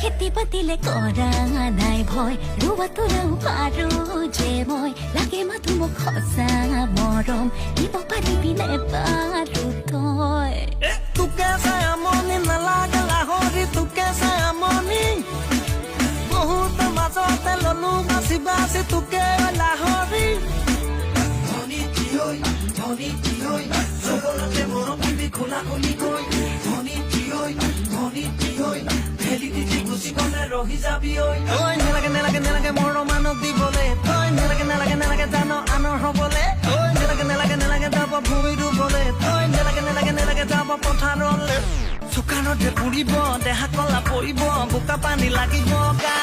খেতি পাতিলে কৰা নাই ভয় ৰুৱা তোলাও পাৰো যে মই লাগে মাথো মোক সঁচা মৰম দিব পাৰিবি নে বাৰু তই তোকে চাই আমনি নালাগে লাহৰি তোকে চাই আমনি বহুত মাজতে ললো বাচি বাচি তোকে লাহৰি ধনী জিয়ৈ চবলতে মৰম দিবি খোলা খুলি গৈ ধনী জিয়ৈ ভেলি দিজি গুচি গলে ৰহি যাবি ঐ নেলাগে নেলাগে নেলাগে মৰম আনক দিবলে তই নেলাগে নেলাগে নেলাগে জান আনৰ হবলে তই নেলাগে নেলাগে নেলাগে যাব ভূমি ৰুবলে তই নেলাগে নেলাগে নেলাগে যাব পথাৰলে চোকানতে পুৰিব দেহা কলা পৰিব বোকা পানী লাগিব গা